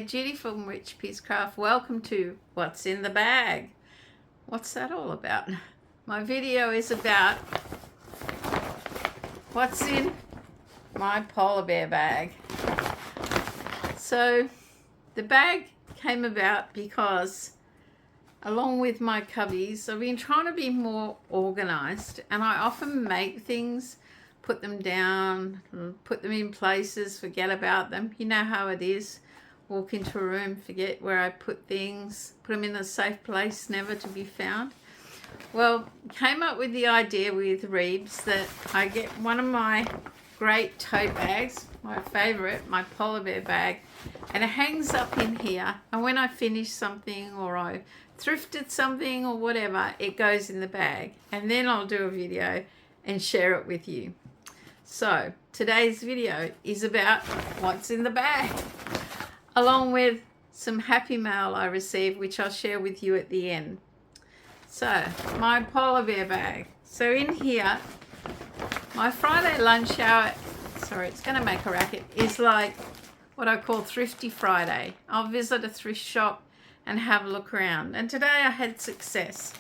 Judy from Witchpeace Craft. Welcome to What's in the Bag. What's that all about? My video is about what's in my polar bear bag. So the bag came about because along with my cubbies, I've been trying to be more organized, and I often make things, put them down, put them in places, forget about them. You know how it is. Walk into a room, forget where I put things, put them in a safe place, never to be found. Well, came up with the idea with Reeves that I get one of my great tote bags, my favorite, my polar bear bag, and it hangs up in here. And when I finish something or I thrifted something or whatever, it goes in the bag. And then I'll do a video and share it with you. So today's video is about what's in the bag, along with some happy mail I received, which I'll share with you at the end. So my polar bear bag. So in here, my Friday lunch hour, sorry, it's going to make a racket, is like what I call Thrifty Friday. I'll visit a thrift shop and have a look around. And today I had success.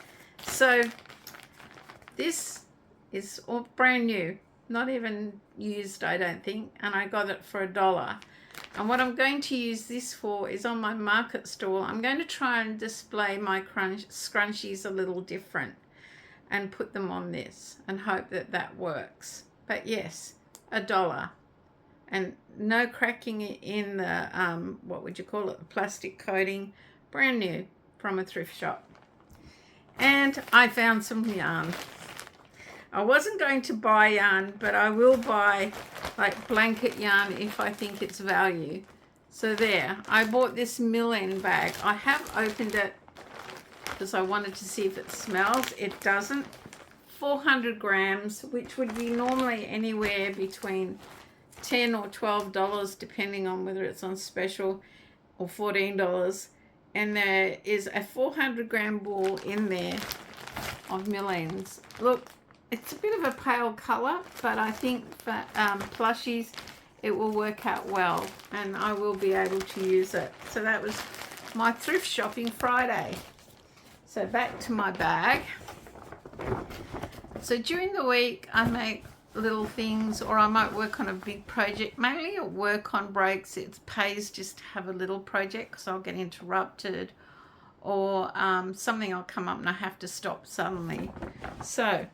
So this is all brand new, not even used, I don't think, and I got it for $1. And what I'm going to use this for is on my market stall. I'm going to try and display my scrunchies a little different and put them on this and hope that that works. But yes, $1 and no cracking in the what would you call it, the plastic coating, brand new from a thrift shop. And I found some yarn. I wasn't going to buy yarn, but I will buy like blanket yarn if I think it's value. So there, I bought this mill-end bag. I have opened it because I wanted to see if it smells. It doesn't. 400 grams, which would be normally anywhere between $10 or $12, depending on whether it's on special, or $14. And there is a 400 gram ball in there of mill-ends. Look, it's a bit of a pale color, but I think for plushies it will work out well and I will be able to use it. So that was my thrift shopping Friday. So back to my bag. So during the week I make little things, or I might work on a big project. Mainly at work on breaks it pays just to have a little project because I'll get interrupted, or something will come up and I have to stop suddenly. So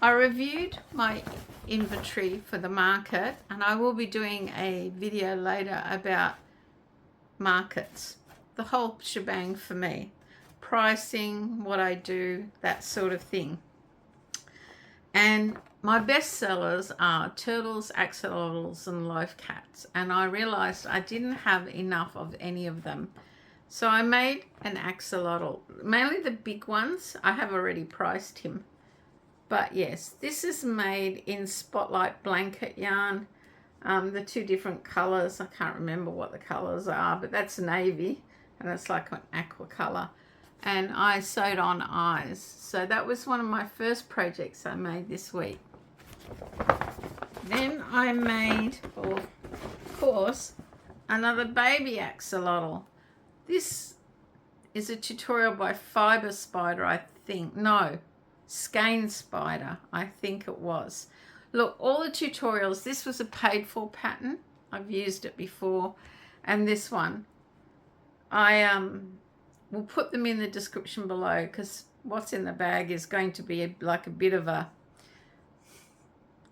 I reviewed my inventory for the market, and I will be doing a video later about markets, the whole shebang for me, pricing, what I do, that sort of thing. And my best sellers are turtles, axolotls, and loaf cats, and I realized I didn't have enough of any of them. So I made an axolotl, mainly the big ones. I have already priced him. But yes, this is made in Spotlight blanket yarn. The two different colors, I can't remember what the colors are, but that's navy and it's like an aqua color. And I sewed on eyes. So that was one of my first projects I made this week. Then I made, of course, another baby axolotl. This is a tutorial by Fiber Spider, I think. No, Skein Spider, I think it was. Look, all the tutorials, this was a paid for pattern. I've used it before. And this one, I will put them in the description below because what's in the bag is going to be like a bit of a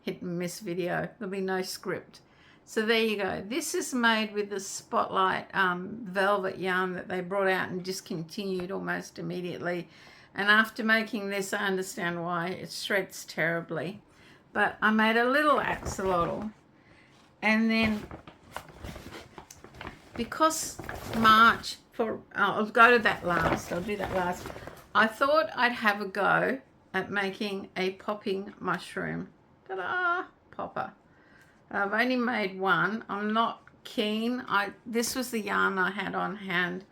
hit and miss video. There'll be no script. So there you go. This is made with the Spotlight velvet yarn that they brought out and discontinued almost immediately. And after making this, I understand why. It shreds terribly. But I made a little axolotl. And then, because March, I'll go to that last. I'll do that last. I thought I'd have a go at making a popping mushroom. Ta-da! Popper. I've only made one. I'm not keen. This was the yarn I had on hand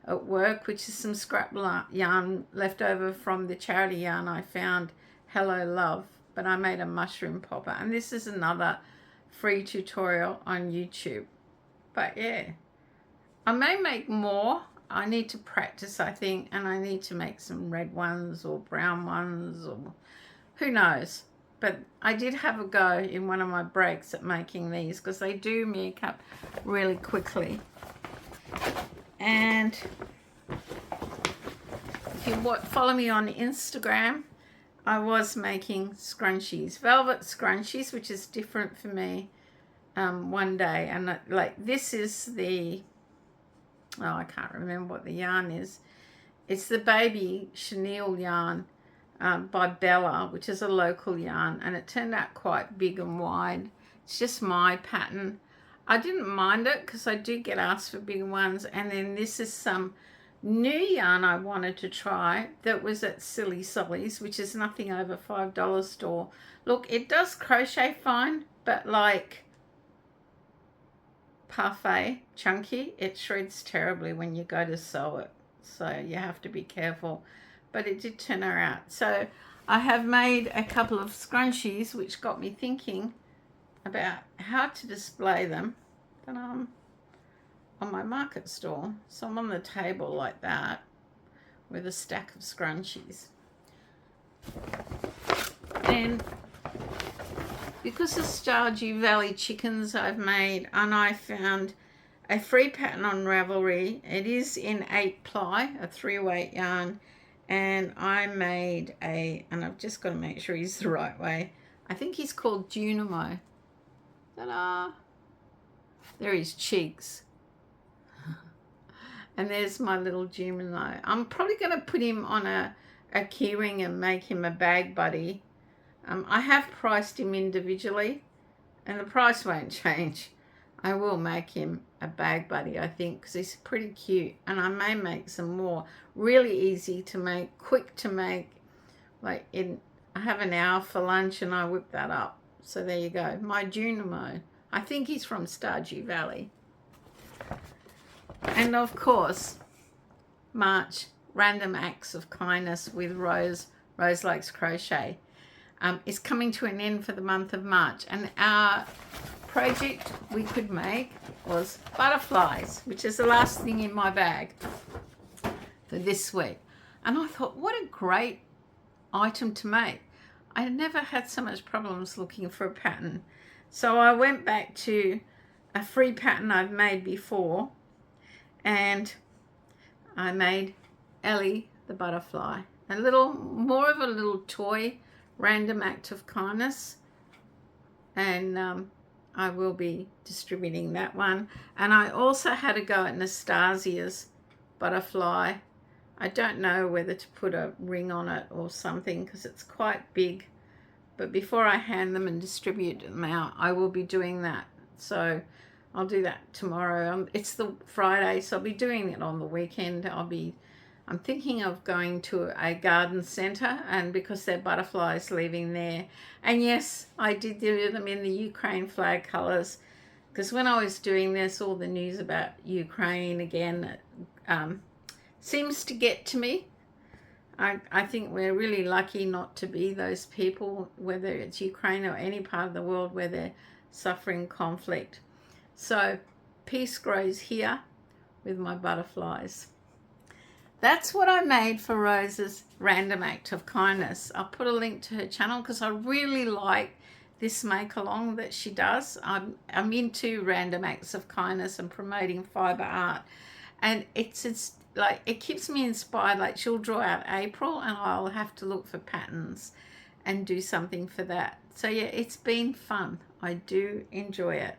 at work, which is some scrap yarn left over from the charity yarn I found, Hello Love. But I made a mushroom popper, and this is another free tutorial on YouTube. But yeah, I may make more. I need to practice, I think, and I need to make some red ones or brown ones, or who knows. But I did have a go in one of my breaks at making these because they do make up really quickly. And if you follow me on Instagram, I was making scrunchies, velvet scrunchies, which is different for me, one day. And like this is the, oh, I can't remember what the yarn is. It's the baby chenille yarn by Bella, which is a local yarn, and it turned out quite big and wide. It's just my pattern. I didn't mind it because I do get asked for bigger ones. And then this is some new yarn I wanted to try that was at Silly Solly's, which is nothing over $5 store. Look, it does crochet fine, but like parfait, chunky, it shreds terribly when you go to sew it. So you have to be careful. But it did turn out. So I have made a couple of scrunchies, which got me thinking about how to display them. But on my market store. So I'm on the table like that with a stack of scrunchies. And because of Stardew Valley chickens I've made, and I found a free pattern on Ravelry. It is in 8-ply, a 3-weight yarn. And I made and I've just got to make sure he's the right way. I think he's called Junimo. Ta-da! There are his cheeks. And there's my little Junimo. I'm probably going to put him on a keyring and make him a bag buddy. I have priced him individually, and the price won't change. I will make him a bag buddy, I think, because he's pretty cute. And I may make some more. Really easy to make, quick to make. Like I have an hour for lunch and I whip that up. So there you go. My Junimo. I think he's from Stardew Valley. And of course, March, Random Acts of Kindness with Rose. Rose Likes Crochet. Is coming to an end for the month of March. And our project we could make was butterflies, which is the last thing in my bag for this week. And I thought, what a great item to make. I never had so much problems looking for a pattern. So I went back to a free pattern I've made before, and I made Ellie the Butterfly. A little more of a little toy random act of kindness, and I will be distributing that one. And I also had a go at Nazazia's butterfly. I don't know whether to put a ring on it or something because it's quite big, but before I hand them and distribute them out, I will be doing that. So I'll do that tomorrow. It's the Friday, so I'll be doing it on the weekend. I'm thinking of going to a garden centre, and because they're butterflies leaving there. And yes, I did do them in the Ukraine flag colours, because when I was doing this, all the news about Ukraine again seems to get to me. I think we're really lucky not to be those people, whether it's Ukraine or any part of the world where they're suffering conflict. So peace grows here with my butterflies. That's what I made for Rose's Random Act of Kindness. I'll put a link to her channel because I really like this make-along that she does. I'm into random acts of kindness and promoting fibre art. And it's like, it keeps me inspired. Like, she'll draw out April and I'll have to look for patterns and do something for that. So yeah, it's been fun. I do enjoy it.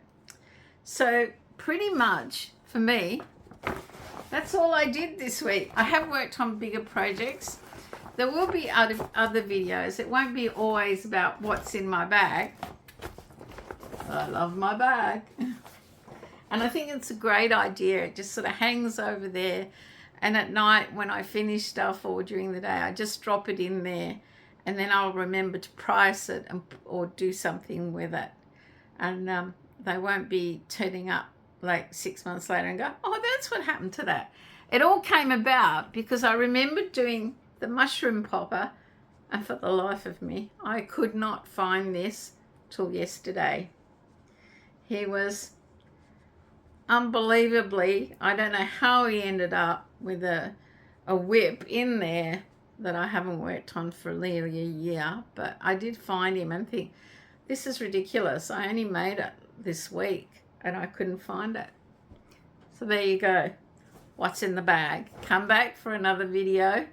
So pretty much for me, that's all I did this week. I have worked on bigger projects. There will be other videos. It won't be always about what's in my bag. I love my bag. And I think it's a great idea. It just sort of hangs over there. And at night when I finish stuff or during the day, I just drop it in there. And then I'll remember to price it or do something with it. And they won't be turning up like 6 months later and go, oh, that's what happened to that. It all came about because I remembered doing the mushroom popper, and for the life of me, I could not find this till yesterday. He was unbelievably, I don't know how he ended up with a whip in there that I haven't worked on for nearly a year, but I did find him and think, this is ridiculous. I only made it this week and I couldn't find it. So there you go. What's in the bag. Come back for another video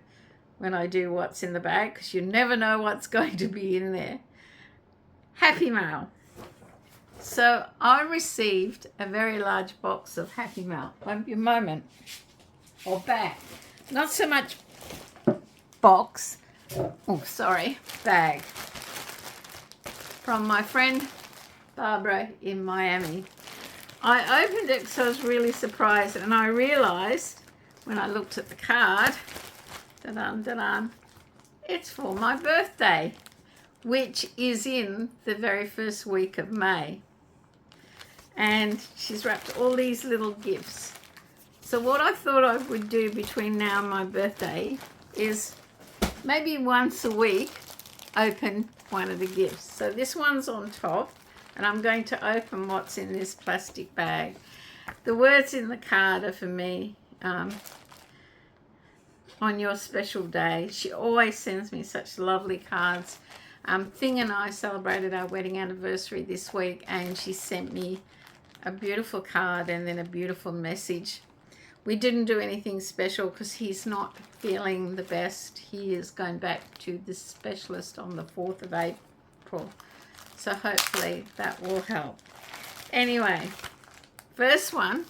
when I do what's in the bag, because you never know what's going to be in there. Happy Mail. So I received a very large box of Happy Mail. Won't be a moment. Or bag. Not so much box. Oh, sorry. Bag. From my friend Barbara in Miami. I opened it because I was really surprised, and I realized when I looked at the card, it's for my birthday, which is in the very first week of May. And she's wrapped all these little gifts. So what I thought I would do between now and my birthday is maybe once a week open one of the gifts. So this one's on top, and I'm going to open what's in this plastic bag. The words in the card are for me, on your special day. She always sends me such lovely cards. Thing and I celebrated our wedding anniversary this week, and she sent me a beautiful card and then a beautiful message. We didn't do anything special because he's not feeling the best. He is going back to the specialist on the 4th of April. So hopefully that will help. Anyway, first one.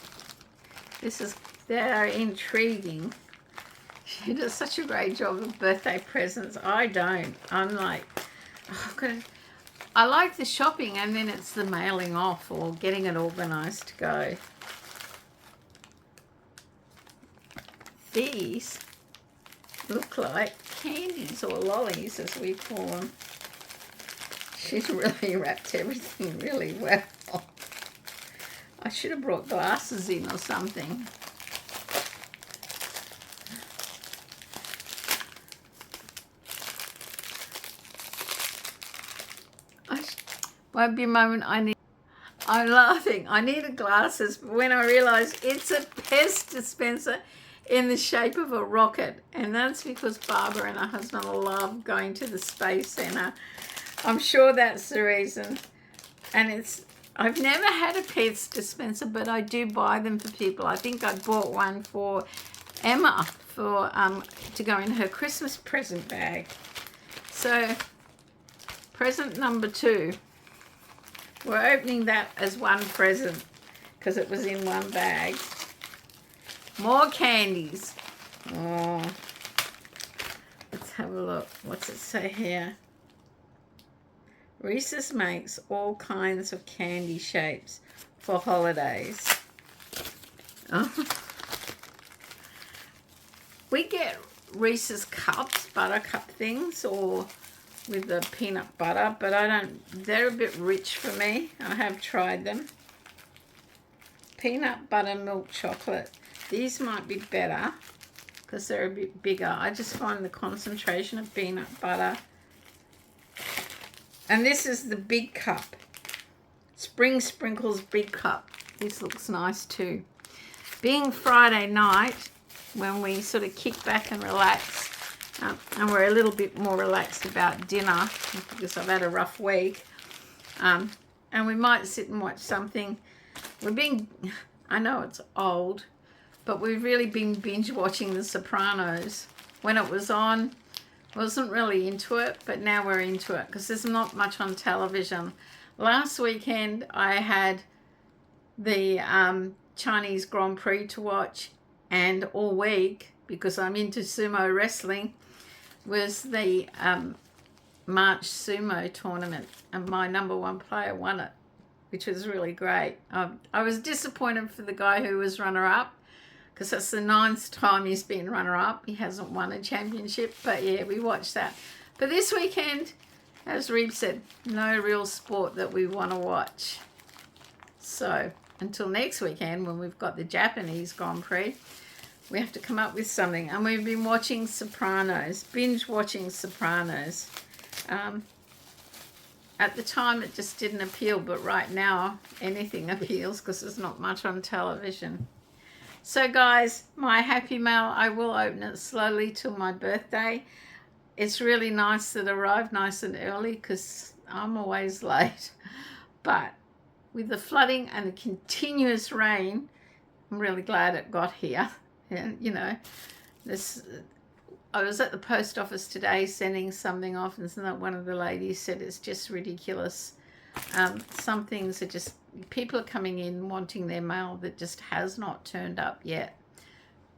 They're intriguing. She does such a great job of birthday presents. I don't. I'm like, I like the shopping, and then it's the mailing off or getting it organized to go. These look like candies or lollies, as we call them. She's really wrapped everything really well. I should have brought glasses in or something. Won't be a moment. I'm laughing. I needed glasses, but when I realized it's a pest dispenser in the shape of a rocket, and that's because Barbara and her husband love going to the Space Center. I'm sure that's the reason. And I've never had a pest dispenser, but I do buy them for people. I think I bought one for Emma to go in her Christmas present bag. So present number 2. We're opening that as one present because it was in one bag. More candies. Oh, let's have a look. What's it say here? Reese's makes all kinds of candy shapes for holidays. Oh. We get Reese's cups, buttercup things, or with the peanut butter, but they're a bit rich for me. I have tried them. Peanut butter milk chocolate. These might be better because they're a bit bigger. I just find the concentration of peanut butter. And this is the big cup. Spring Sprinkles big cup. This looks nice too. Being Friday night, when we sort of kick back and relax, and we're a little bit more relaxed about dinner because I've had a rough week. And we might sit and watch something. I know it's old, but we've really been binge watching The Sopranos. When it was on, wasn't really into it, but now we're into it because there's not much on television. Last weekend I had the Chinese Grand Prix to watch, and all week, because I'm into sumo wrestling, was the March sumo tournament, and my number 1 player won it, which was really great. I was disappointed for the guy who was runner-up, because that's the 9th time he's been runner-up. He hasn't won a championship, but yeah, we watched that. But this weekend, as Reeb said, no real sport that we want to watch. So until next weekend, when we've got the Japanese Grand Prix, we have to come up with something. And we've been watching Sopranos, binge watching Sopranos. at the time it just didn't appeal, but right now anything appeals because there's not much on television. So guys, my happy mail, I will open it slowly till my birthday. It's really nice that it arrived nice and early because I'm always late. But with the flooding and the continuous rain, I'm really glad it got here. And you know, I was at the post office today sending something off, and one of the ladies said it's just ridiculous. Some things are just, people are coming in wanting their mail that just has not turned up yet.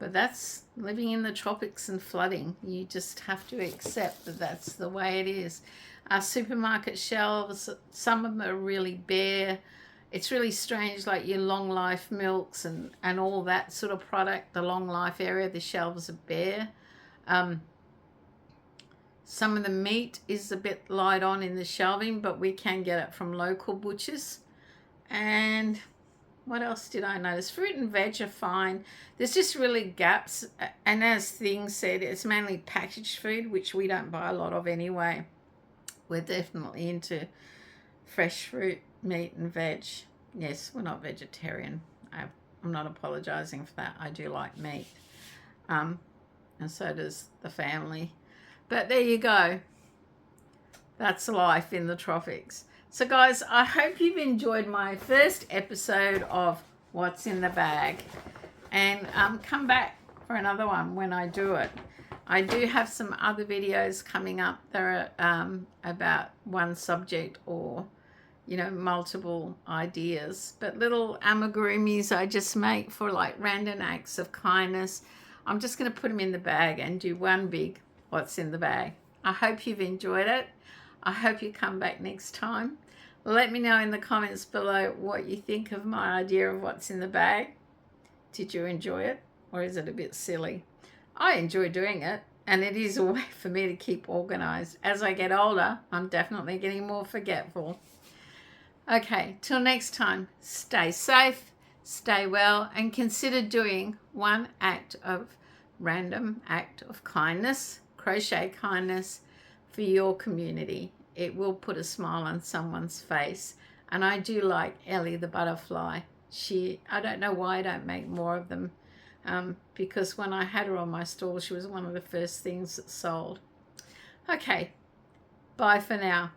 But that's living in the tropics and flooding. You just have to accept that that's the way it is. Our supermarket shelves, some of them are really bare. It's really strange, like your long life milks and all that sort of product, the long life area, the shelves are bare. Some of the meat is a bit light on in the shelving, but we can get it from local butchers. And what else did I notice? Fruit and veg are fine. There's just really gaps. And as things said, it's mainly packaged food, which we don't buy a lot of anyway. We're definitely into fresh fruit, meat and veg. Yes, we're not vegetarian. I'm not apologizing for that. I do like meat. And so does the family. But there you go. That's life in the tropics. So guys, I hope you've enjoyed my first episode of What's in the Bag. And come back for another one when I do it. I do have some other videos coming up. They're about one subject or, you know, multiple ideas. But little amigurumis I just make for like random acts of kindness. I'm just going to put them in the bag and do one big What's in the Bag. I hope you've enjoyed it. I hope you come back next time. Let me know in the comments below what you think of my idea of what's in the bag. Did you enjoy it, or is it a bit silly? I enjoy doing it, and it is a way for me to keep organized. As I get older, I'm definitely getting more forgetful. Okay, till next time, stay safe, stay well, and consider doing one random act of kindness, crochet kindness, for your community. It will put a smile on someone's face. And I do like Ellie the Butterfly. I don't know why I don't make more of them, because when I had her on my stall, she was one of the first things that sold. Okay, bye for now.